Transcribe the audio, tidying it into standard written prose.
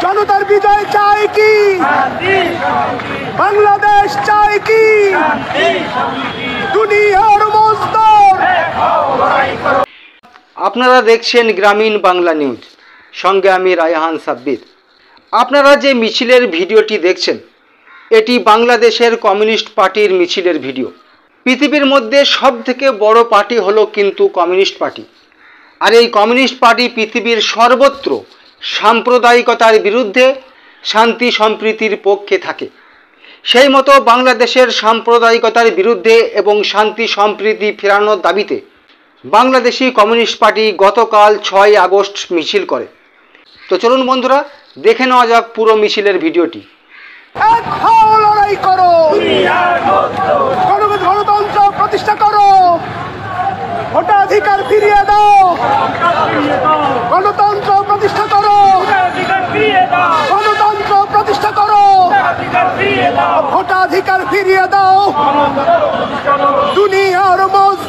জনতার বিজয় চায় কি? বাংলাদেশ চায় কি? দুনিয়ার মজদুর। আপনারা দেখছেন গ্রামীণ বাংলা নিউজ, সঙ্গে আমি রায়হান সাব্বির। আপনারা যে মিছিলের ভিডিওটি দেখছেন, এটি বাংলাদেশের কমিউনিস্ট পার্টির মিছিলের ভিডিও। পৃথিবীর মধ্যে সবথেকে বড় পার্টি হলো কিন্তু কমিউনিস্ট পার্টি। আর এই কমিউনিস্ট পার্টি পৃথিবীর সর্বত্র সাম্প্রদায়িকতার বিরুদ্ধে শান্তি সম্প্রীতির পক্ষে থাকে। সেই মতো বাংলাদেশের সাম্প্রদায়িকতার বিরুদ্ধে এবং শান্তি সম্প্রীতি ফেরানোর দাবিতে বাংলাদেশি কমিউনিস্ট পার্টি গতকাল 6 আগস্ট মিছিল করে। তো চলুন বন্ধুরা, দেখে নেওয়া যাক পুরো মিছিলের ভিডিওটি। এক হও, লড়াই করো, গণতন্ত্র প্রতিষ্ঠা করো, ভোটাধিকার ফিরিয়ে দাও, গণতন্ত্র প্রতিষ্ঠা করো, গণতন্ত্র প্রতিষ্ঠা করো, ভোটাধিকার ফিরিয়ে দাও, দুনিয়ার মজদুর।